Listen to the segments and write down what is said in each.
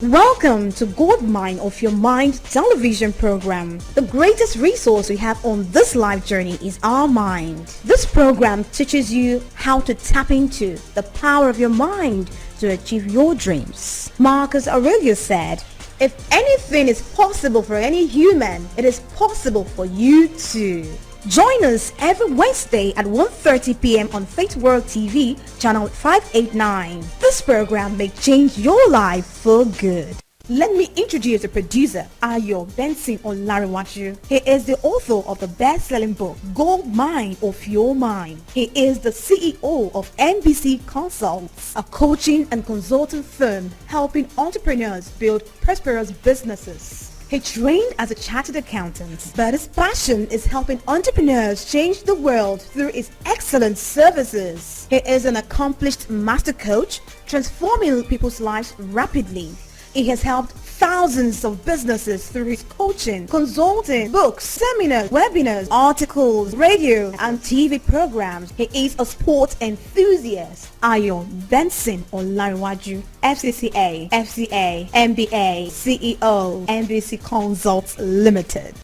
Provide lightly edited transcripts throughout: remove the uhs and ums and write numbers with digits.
Welcome to Goldmine of Your Mind television program. The greatest resource we have on this life journey is our mind. This program teaches you how to tap into the power of your mind to achieve your dreams. Marcus Aurelius said, "If anything is possible for any human, it is possible for you too." Join us every Wednesday at 1:30 p.m. on Faith World TV, channel 589. This program may change your life for good. Let me introduce the producer, Ayo Benson on Larry. He is the author of the best-selling book, Goldmine of Your Mind. He is the CEO of NBC Consults, a coaching and consulting firm helping entrepreneurs build prosperous businesses. He trained as a chartered accountant, but his passion is helping entrepreneurs change the world through his excellent services. He is an accomplished master coach, transforming people's lives rapidly. He has helped thousands of businesses through his coaching, consulting, books, seminars, webinars, articles, radio, and TV programs. He is a sport enthusiast. Ayo Benson Olanwaju, FCCA, FCA, MBA, CEO, NBC Consults Limited.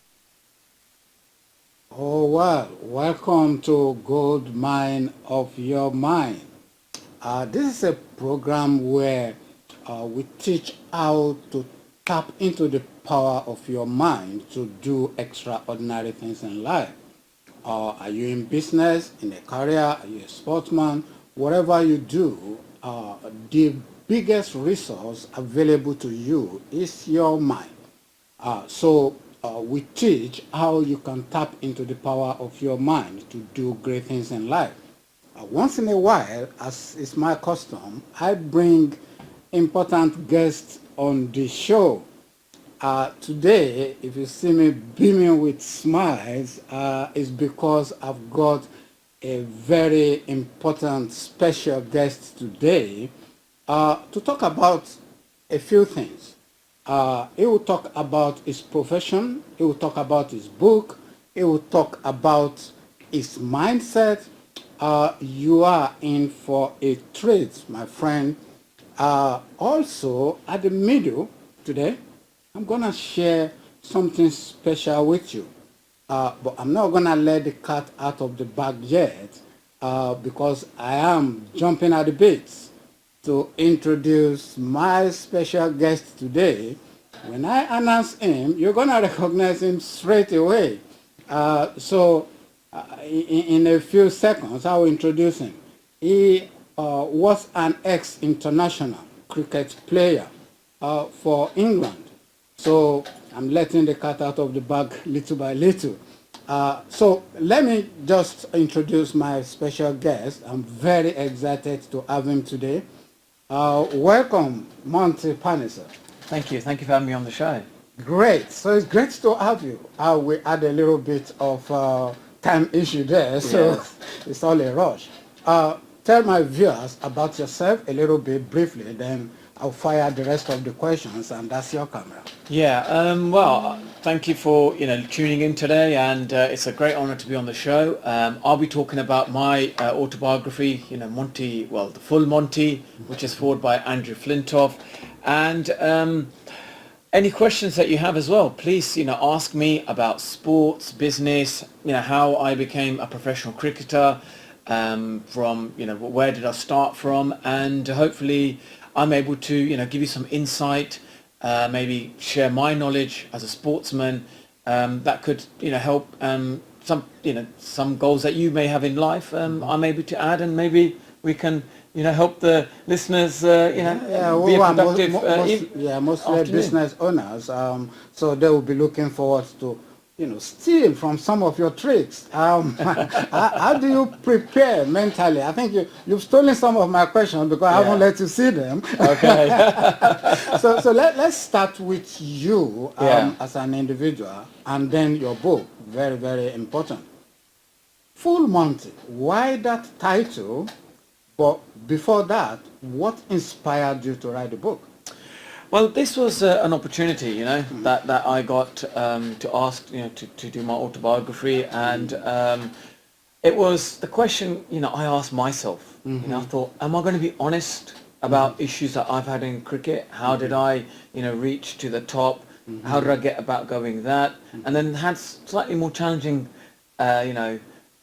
Oh well, welcome to Goldmine of Your Mind. This is a program where we teach how to tap into the power of your mind to do extraordinary things in life. Are you in business, in a career, are you a sportsman? Whatever you do, the biggest resource available to you is your mind. So we teach how you can tap into the power of your mind to do great things in life. Once in a while, as is my custom, I bring important guests on the show. Today, if you see me beaming with smiles, it's because I've got a very important special guest today to talk about a few things. He will talk about his profession, he will talk about his book, he will talk about his mindset. You are in for a treat, my friend. Also, at the middle today, I'm going to share something special with you. But I'm not going to let the cat out of the bag yet because I am jumping at the bits to introduce my special guest today. When I announce him, you're going to recognize him straight away. In a few seconds, I will introduce him. He was an ex-international cricket player for England. So I'm letting the cat out of the bag little by little. So let me just introduce my special guest. I'm very excited to have him today. Welcome, Monty Panesar. Thank you. Thank you for having me on the show. Great. So it's great to have you. We had a little bit of time issue there, so yes. It's all a rush. Tell my viewers about yourself a little bit briefly, then I'll fire the rest of the questions, and that's your camera. Yeah, well, thank you for tuning in today, and it's a great honor to be on the show. I'll be talking about my autobiography, Monty, the full Monty, which is forwarded by Andrew Flintoff, and any questions that you have as well, please ask me about sports, business, how I became a professional cricketer, from where did I start from, and hopefully I'm able to give you some insight, maybe share my knowledge as a sportsman that could help some goals that you may have in life. I'm able to add, and maybe we can help the listeners be a productive mostly afternoon. business owners, so they will be looking forward to steal from some of your tricks. How do you prepare mentally? I think you've stolen some of my questions because I haven't let you see them. Okay. so let's start with you as an individual, and then your book. Very, very important. Full Monty. Why that title? But before that, what inspired you to write the book? Well, this was an opportunity, that I got to ask, to do my autobiography, and it was the question, I asked myself. I thought, am I going to be honest about issues that I've had in cricket. How did I, reach to the top? How did I get about going that? And then had slightly more challenging,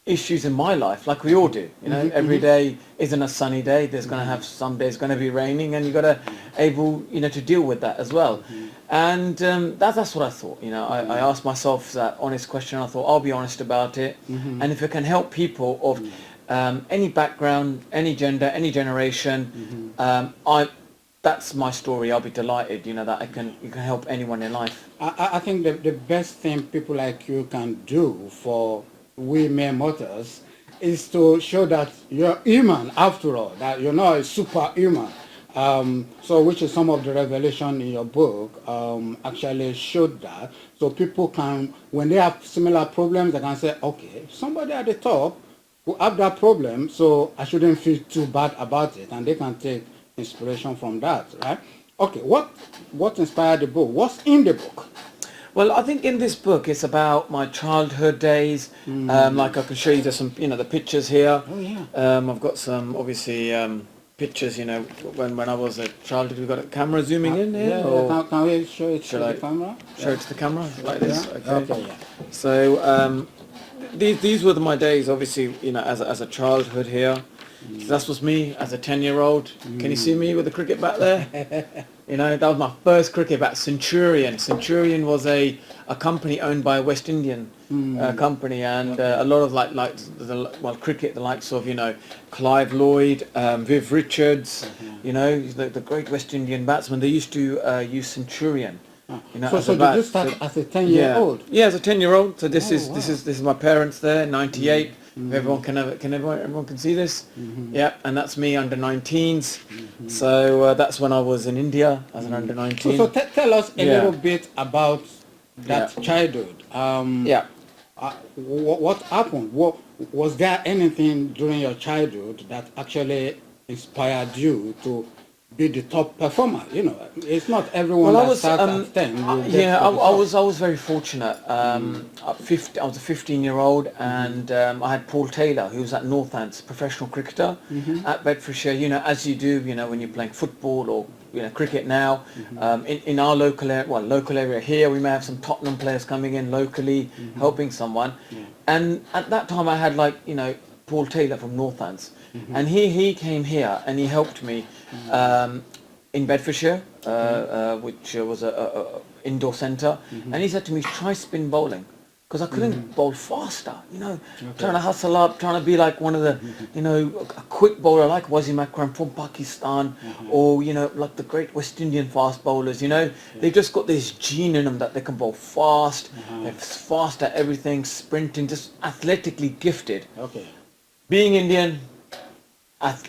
issues in my life, like we all do. Every day isn't a sunny day. There's going to have some days going to be raining, and you got to able, to deal with that as well. And that's what I thought. I asked myself that honest question. I thought I'll be honest about it, and if it can help people of any background, any gender, any generation, that's my story. I'll be delighted. That you can help anyone in life. I think the best thing people like you can do for we mere mortals is to show that you're human after all, that you're not a superhuman. So which is some of the revelation in your book actually showed that. So people can, when they have similar problems, they can say, okay, somebody at the top who have that problem, so I shouldn't feel too bad about it, and they can take inspiration from that, right? Okay, what inspired the book? What's in the book? Well, I think in this book it's about my childhood days. Like I can show you some, the pictures here. Oh yeah. I've got some obviously pictures. When I was a child. Have you got a camera zooming in here? Yeah. Or can we show it to the camera? Show it to the camera like this. Yeah. Okay. Yeah. So these were my days. Obviously, as a childhood here. So that was me as a 10-year-old. Can you see me with the cricket bat there? That was my first cricket bat, Centurion. Centurion was a company owned by a West Indian company, and a lot of cricket, the likes of Clive Lloyd, Viv Richards, the great West Indian batsmen. They used to use Centurion. So did you start as a 10-year-old? Yeah, as a 10-year-old. So this is my parents there, 98. If everyone can see this. Yeah, and that's me under 19s. So that's when I was in India as an under 19. So tell us a little bit about that childhood. What happened? Was there anything during your childhood that actually inspired you to be the top performer? It's not everyone that starts at 10. I was very fortunate. I was a 15-year-old, and I had Paul Taylor, who was at Northants, professional cricketer at Bedfordshire. As you do, when you're playing football or cricket now. In our local area here, we may have some Tottenham players coming in locally, helping someone. And at that time, I had Paul Taylor from Northants. And he came here and he helped me in Bedfordshire, which was a indoor centre. And he said to me, try spin bowling. Because I couldn't bowl faster, trying to hustle up, trying to be like one of the, a quick bowler like Wasim Akram from Pakistan, or, like the great West Indian fast bowlers, they've just got this gene in them that they can bowl fast, they're fast at everything, sprinting, just athletically gifted. Okay. Being Indian,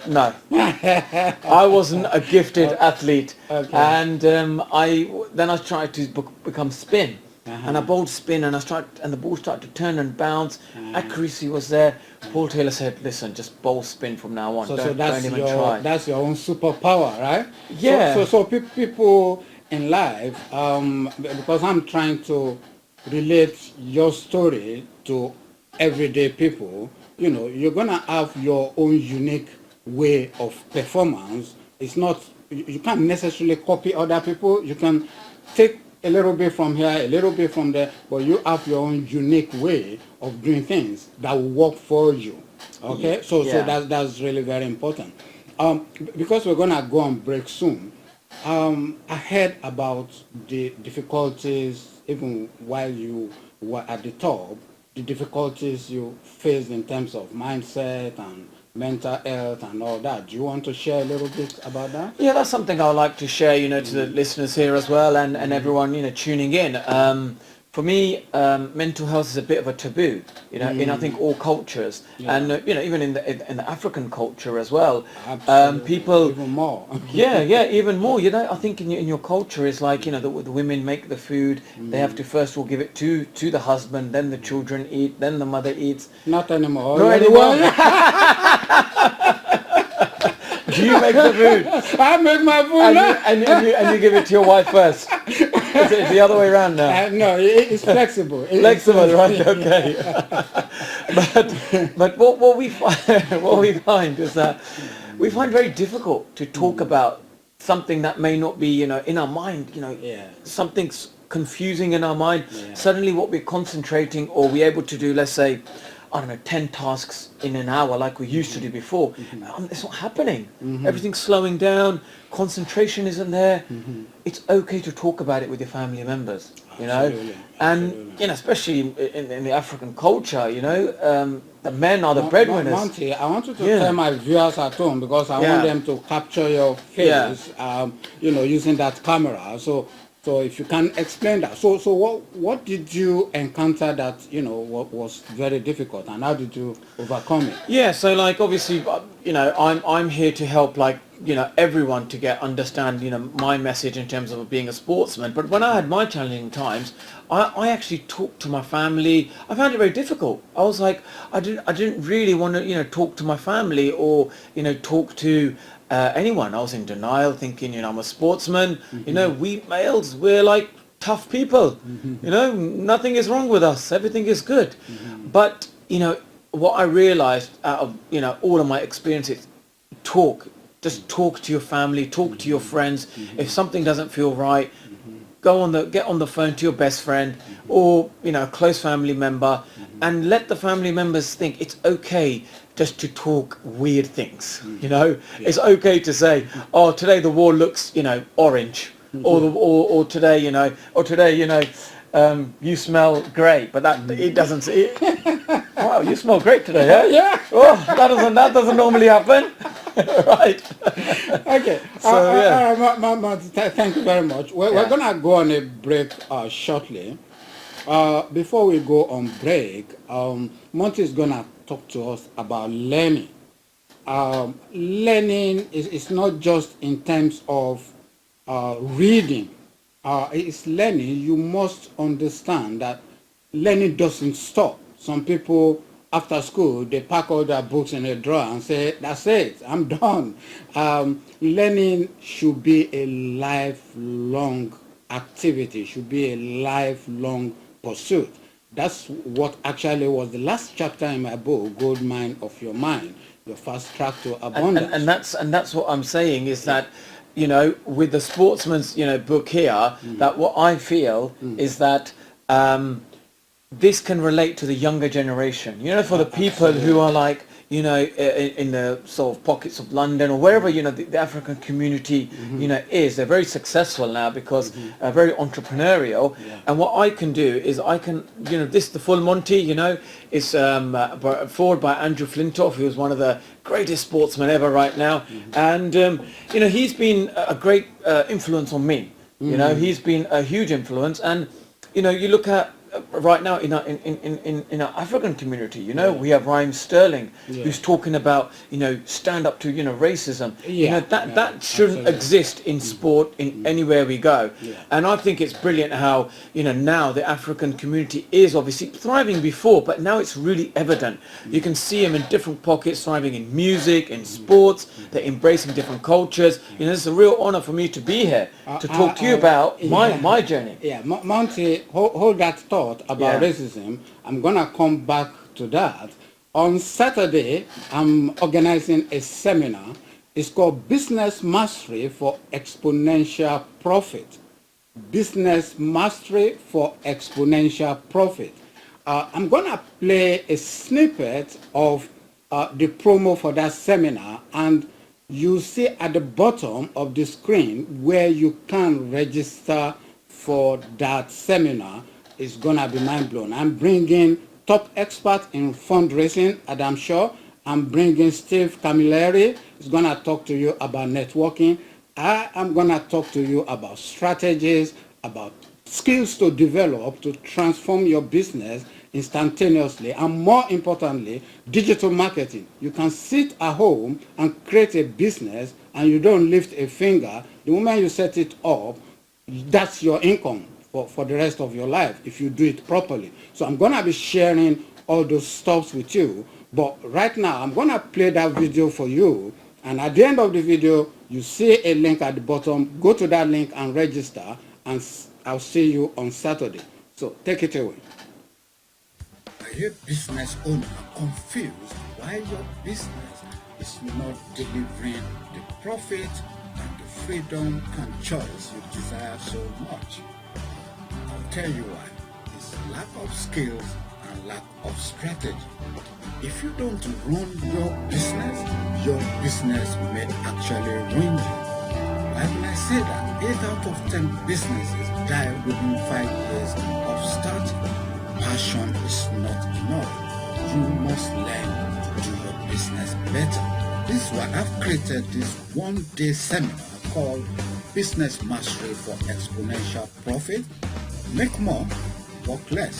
no, I wasn't a gifted athlete, and then I tried to become spin, and I bowled spin, and the ball started to turn and bounce. Accuracy was there. Paul Taylor said, "Listen, just bowl spin from now on. Don't even try." That's your own superpower, right? Yeah. So people in life, because I'm trying to relate your story to everyday people. You're gonna have your own unique way of performance. It's not, you can't necessarily copy other people. You can take a little bit from here, a little bit from there, but you have your own unique way of doing things that will work for you. Okay, so that's really very important. Because we're gonna go on break soon. I heard about the difficulties even while you were at the top, the difficulties you faced in terms of mindset and mental health and all that. Do you want to share a little bit about that? Yeah, that's something I would like to share, to the listeners here as well, and everyone, tuning in. For me, mental health is a bit of a taboo, in I think all cultures, and even in the African culture as well. People even more. even more. I think in your culture it's like the women make the food. They have to first of all give it to the husband, then the children eat, then the mother eats. Not anymore. Not anymore. Do you make the food? I make my food. And you give it to your wife first. It's the other way around now. No, it's flexible. Flexible, right? Okay. But what we find is that we find it very difficult to talk about something that may not be, in our mind, something's confusing in our mind. Suddenly what we're concentrating, or we're able to do, let's say, I don't know, 10 tasks in an hour like we used to do before. It's not happening. Everything's slowing down. Concentration isn't there. It's okay to talk about it with your family members, Absolutely. and, especially in the African culture, the men are the breadwinners. Monty, I want you to tell my viewers at home, because I want them to capture your face, using that camera. So if you can explain that. So what did you encounter that, what was very difficult, and how did you overcome it? Yeah, so like obviously, I'm here to help, like, everyone to understand, my message in terms of being a sportsman. But when I had my challenging times, I actually talked to my family. I found it very difficult. I was like, I didn't really want to, talk to my family, or, talk to anyone. I was in denial, thinking, I'm a sportsman. We males, we're like tough people. Nothing is wrong with us. Everything is good. But, what I realized out of, all of my experiences, just talk to your family, talk to your friends. If something doesn't feel right, get on the phone to your best friend, or, a close family member, and let the family members think it's okay just to talk weird things. It's okay to say, oh, today the wall looks, orange, or today, you smell great, but that it doesn't. Wow, you smell great today, huh? Yeah. Oh, that doesn't normally happen. Right. Okay. So thank you very much. We're gonna go on a break shortly. Before we go on break, Monty is gonna talk to us about learning. Learning is not just in terms of reading. It's learning. You must understand that learning doesn't stop. Some people, after school, they pack all their books in a drawer and say, that's it, I'm done. Learning should be a lifelong activity, should be a lifelong pursuit. That's what actually was the last chapter in my book, Goldmine of Your Mind, your fast track to abundance. And that's what I'm saying is that, with the sportsman's, book here, that what I feel is that this can relate to the younger generation. For the people who are like, in the sort of pockets of London or wherever, the African community, is. They're very successful now because very entrepreneurial. And what I can do is I can, the full Monty, is forward by Andrew Flintoff, who is one of the greatest sportsmen ever right now. And, he's been a great influence on me. He's been a huge influence. And, you look at right now in our African community, we have Ryan Sterling, who's talking about, stand up to, racism. That shouldn't exist in sport in anywhere we go. And I think it's brilliant how, now the African community is obviously thriving before, but now it's really evident. You can see them in different pockets, thriving in music, in sports. They're embracing different cultures. It's a real honor for me to be here to talk to you about my journey. Monty, hold that thought about racism. I'm gonna come back to that. On Saturday, I'm organizing a seminar. It's called Business Mastery for Exponential Profit. Business Mastery for Exponential Profit. I'm gonna play a snippet of the promo for that seminar, and you see at the bottom of the screen where you can register for that seminar. Is gonna be mind-blowing. I'm bringing top experts in fundraising, Adam Shaw. I'm bringing Steve Camilleri. He's gonna talk to you about networking. I am gonna talk to you about strategies, about skills to develop to transform your business instantaneously, and more importantly, digital marketing. You can sit at home and create a business and you don't lift a finger. The moment you set it up, that's your income for the rest of your life if you do it properly. So I'm gonna be sharing all those stuffs with you, but right now I'm gonna play that video for you, and at the end of the video you see a link at the bottom. Go to that link and register, and I'll see you on Saturday. So take it away. Are you a business owner confused why your business is not delivering the profit and the freedom and choice you desire so much. I'll tell you why. It's lack of skills and lack of strategy. If you don't run your business may actually ruin you. Why will I say that? 8 out of 10 businesses die within 5 years of starting. Passion is not enough. You must learn to do your business better. This is why I've created this one-day seminar called Business Mastery for Exponential Profit. Make more, work less.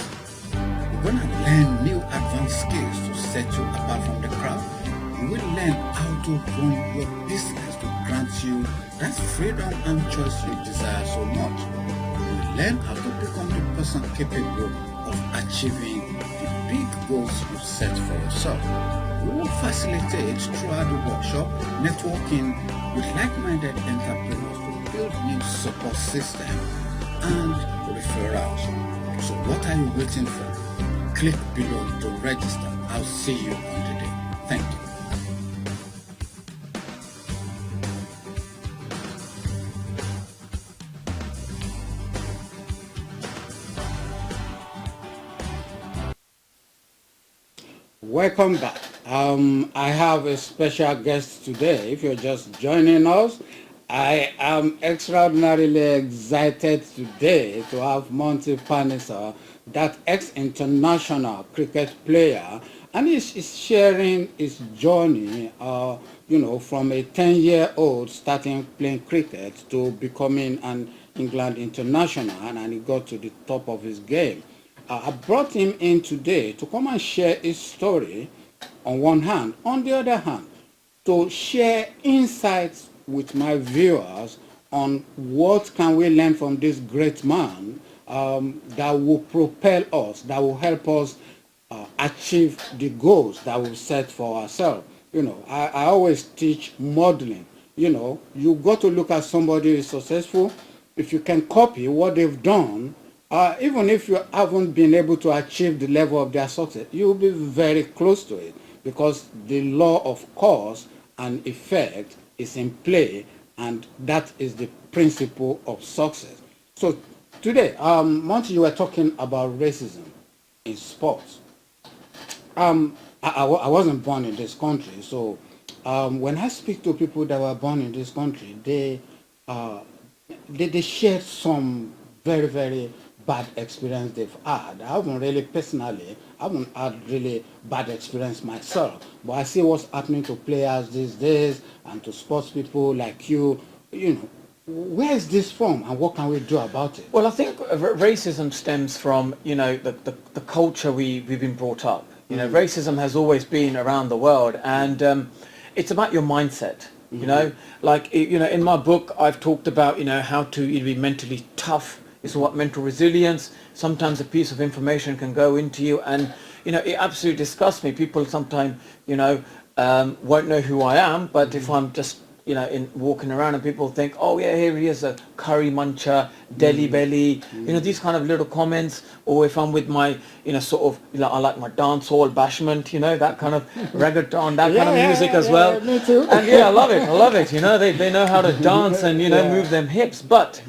You're going to learn new advanced skills to set you apart from the crowd. You will learn how to run your business to grant you that freedom and choice you desire so much. You will learn how to become the person capable of achieving the big goals you set for yourself. We will facilitate throughout the workshop networking with like-minded entrepreneurs to build new support system and referrals. So what are you waiting for? Click below to register. I'll see you on the day. Thank you. Welcome back. I have a special guest today. If you're just joining us, I am extraordinarily excited today to have Monty Panesar, that ex-international cricket player, and he's sharing his journey, from a 10-year-old starting playing cricket to becoming an England international, and he got to the top of his game. I brought him in today to come and share his story on one hand. On the other hand, to share insights with my viewers on what can we learn from this great man that will propel us, that will help us achieve the goals that we set for ourselves. I always teach modeling. You got to look at somebody who is successful. If you can copy what they've done, even if you haven't been able to achieve the level of their success, you'll be very close to it, because the law of cause and effect is in play, and that is the principle of success. So today, Monty, you were talking about racism in sports. I wasn't born in this country, so when I speak to people that were born in this country, they shared some very, very bad experience they've had. I haven't really personally, I haven't had really bad experience myself, but I see what's happening to players these days and to sports people like you. Where is this from and what can we do about it? Well, I think racism stems from, the culture we've been brought up. Racism has always been around the world, and it's about your mindset. In my book, I've talked about, how to be mentally tough. It's what mental resilience. Sometimes a piece of information can go into you, and it absolutely disgusts me. People sometimes won't know who I am, but if I'm just in walking around and people think, oh yeah, here he is, a curry muncher, deli belly, these kind of little comments. Or if I'm with my I like my dance hall bashment, that kind of reggaeton, that kind of music as well. Me too. And I love it. They know how to dance and move them hips, but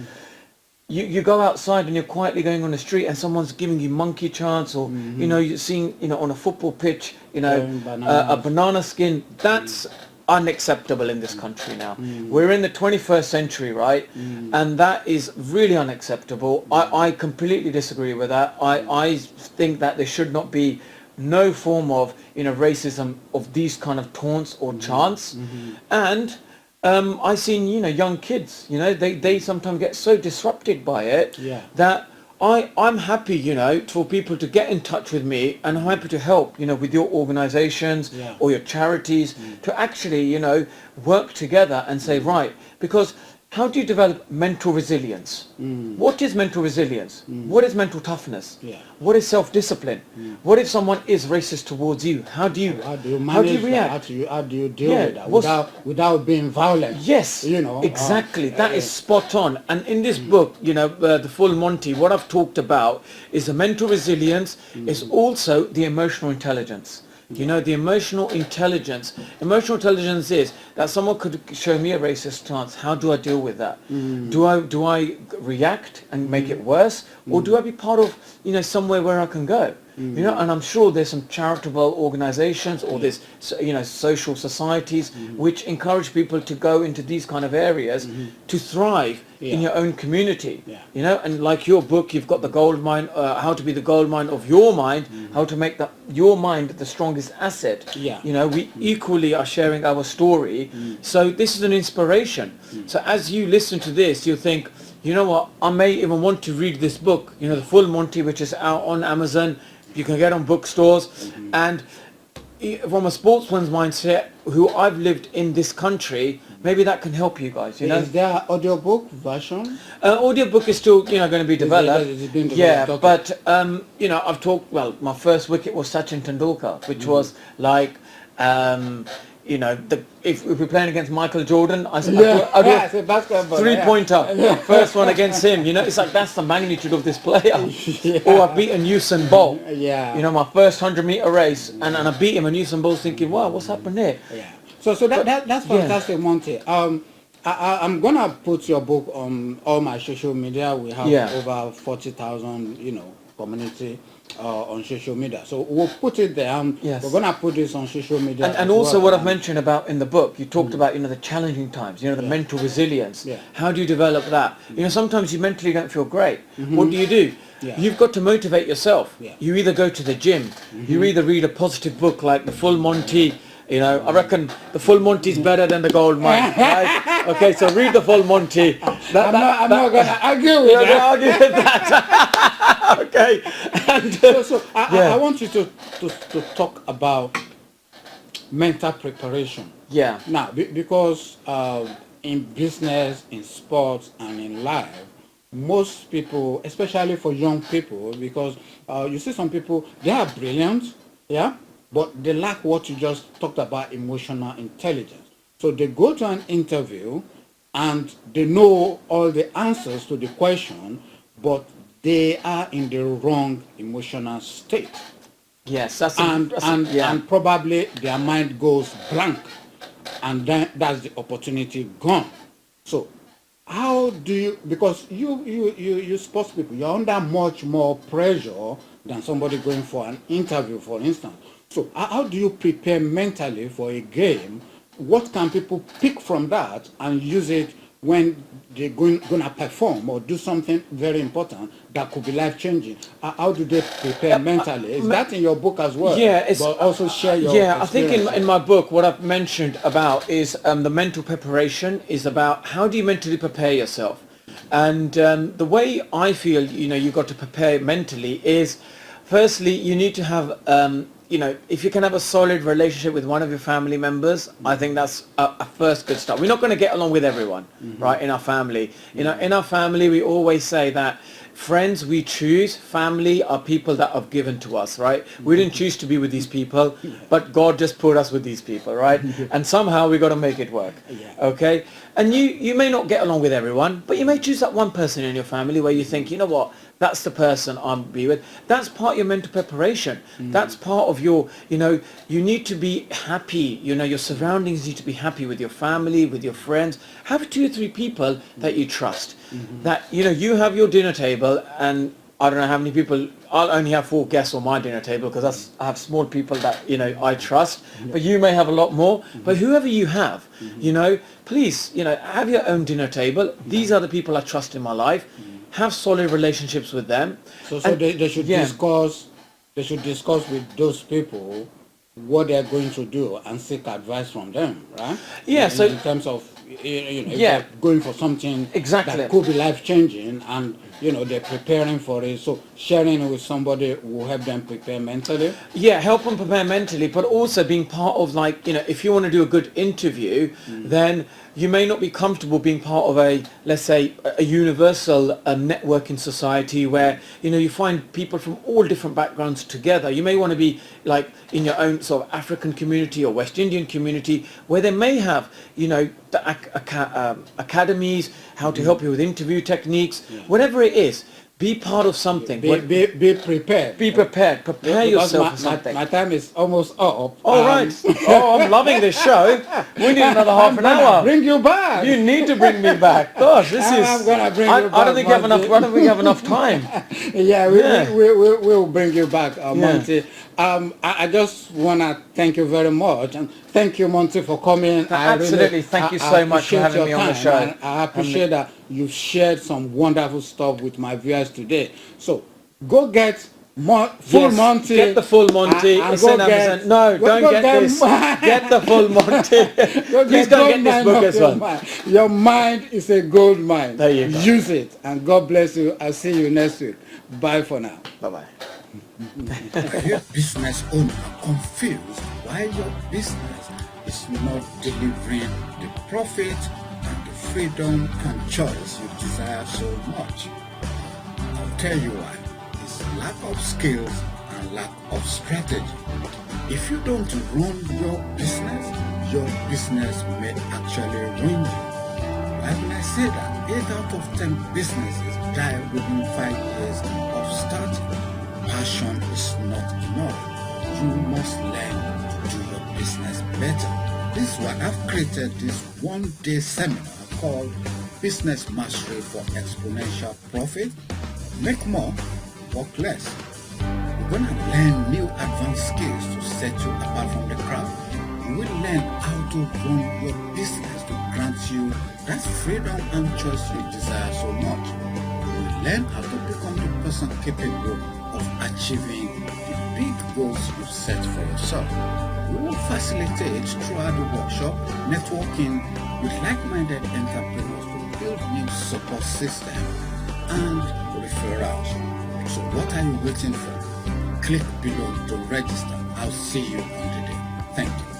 you go outside and you're quietly going on the street and someone's giving you monkey chants, or you're seeing on a football pitch a banana skin. That's unacceptable in this country now. We're in the 21st century, right? And that is really unacceptable. I completely disagree with that. I think that there should not be no form of racism of these kind of taunts or chants. And I've seen young kids, they sometimes get so disrupted by it that I'm happy, for people to get in touch with me, and I'm happy to help, with your organizations or your charities to actually, work together and say, right, because how do you develop mental resilience? What is mental resilience? What is mental toughness? What is self-discipline? What if someone is racist towards you? How do you react? How do you deal with that without being violent? Yes, exactly. That is spot on. And in this book, the full Monty, what I've talked about is the mental resilience, is also the emotional intelligence. You know, the emotional intelligence. Emotional intelligence is that someone could show me a racist stance. How do I deal with that? Do I react and make it worse, or do I be part of, you know, somewhere where I can go? You know, and I'm sure there's some charitable organizations or there's, you know, social societies which encourage people to go into these kind of areas to thrive in your own community. You know, and like your book, you've got the gold mine, how to be the gold mine of your mind, how to make your mind the strongest asset. You know, we equally are sharing our story. So this is an inspiration. So as you listen to this, you'll think, you know what, I may even want to read this book, you know, The Full Monty, which is out on Amazon. You can get on bookstores. And from a sportsman's mindset, who I've lived in this country, maybe that can help you guys, you know. Is there an audiobook version? Audiobook is still, you know, going to be developed. Is it being Yeah, developed? Okay. but, you know, I've talked, well, my first wicket was Sachin Tendulkar, which was like, you know, if we're playing against Michael Jordan, I said, I'll do it's a basketball, three-pointer, first one against him. You know, it's like that's the magnitude of this player. Or I've beaten Usain Bolt. You know, my first 100-meter race, and I beat him, and Usain Bolt's thinking, wow, what's happened here? So that's fantastic, Monty. I'm gonna put your book on all my social media. We have over 40,000, you know, community on social media. So we'll put it there. We're gonna put this on social media. And also what I've mentioned about in the book, you talked about, you know, the challenging times, you know, the mental resilience. How do you develop that? You know, sometimes you mentally don't feel great. What do? You've got to motivate yourself. You either go to the gym, you either read a positive book like The Full Monty. You know, I reckon The Full Monty is better than the Goldmine, right? Okay, so read The Full Monty. I'm not going to argue with that. Argue with that. Okay. And, I want you to talk about mental preparation. Now, because in business, in sports, and in life, most people, especially for young people, because you see some people, they are brilliant, but they lack what you just talked about, emotional intelligence. So they go to an interview and they know all the answers to the question, but they are in the wrong emotional state. And probably their mind goes blank, and then that's the opportunity gone. So how do you, because you sports people, you're under much more pressure than somebody going for an interview, for instance. So how do you prepare mentally for a game? What can people pick from that and use it when they're going to perform or do something very important that could be life-changing? How do they prepare mentally? Is that in your book as well? But also share your I think in my book what I've mentioned about is the mental preparation is about how do you mentally prepare yourself. And the way I feel, you know, you've got to prepare mentally is, firstly, you need to have you know, if you can have a solid relationship with one of your family members, I think that's a first good start. We're not going to get along with everyone, right, in our family. You know, in our family, we always say that friends we choose, family are people that are given to us, right? We didn't choose to be with these people, but God just put us with these people, right? And somehow we got to make it work, okay? And you may not get along with everyone, but you may choose that one person in your family where you think, you know what, that's the person I'll be with. That's part of your mental preparation. That's part of your, you know, you need to be happy. You know, your surroundings need to be happy with your family, with your friends. Have 2 or 3 people that you trust. That, you know, you have your dinner table, and I don't know how many people, I'll only have 4 guests on my dinner table because I have small people that, you know, I trust. But you may have a lot more. But whoever you have, you know, please, you know, have your own dinner table. These are the people I trust in my life. Have solid relationships with them. So they should discuss. They should discuss with those people what they're going to do and seek advice from them, right? In terms of, you know, if they're going for something that could be life changing, and you know they're preparing for it. So sharing it with somebody will help them prepare mentally. Help them prepare mentally, but also being part of, like, you know, if you want to do a good interview, then you may not be comfortable being part of a, let's say, a universal networking society where, you know, you find people from all different backgrounds together. You may want to be like in your own sort of African community or West Indian community where they may have, you know, the academies, how to help you with interview techniques, whatever it is. be part of something. Be prepared. Be prepared. Prepare Because yourself for something. my time is almost up. All right. Oh, I'm loving this show. We need another half an hour. Bring you back. You need to bring me back. Gosh, this is. I'm gonna bring I you back. don't think we have enough. I don't think we have enough time. Yeah, we'll bring you back, Monty. I just wanna thank you very much, and thank you, Monty, for coming. Absolutely, thank you so much for having me on the show. And I appreciate that you've shared some wonderful stuff with my viewers today. So go get full Monty. Get the full Monty. And It's in Amazon. No, don't get this. Get the full Monty. Please don't get this book as well. Your mind is a gold mine. There you go. Use it, and God bless you. I'll see you next week. Bye for now. Bye-bye. A business owner confused why your business is not delivering the profit and the freedom and choice you desire so much. I'll tell you why. It's lack of skills and lack of strategy. If you don't run your business may actually ruin you. Why will I say that? 8 out of 10 businesses die within 5 years of starting. Passion is not enough. You must learn to do your business better. This is why I've created this one-day seminar called Business Mastery for Exponential Profit. Make more, work less. You're going to learn new advanced skills to set you apart from the crowd. You will learn how to run your business to grant you that freedom and choice you desire so much. You will learn how to become the person capable of achieving the big goals you set for yourself. We will facilitate throughout the workshop networking with like-minded entrepreneurs to build new support system and referrals. So what are you waiting for? Click below to register. I'll see you on the day. Thank you.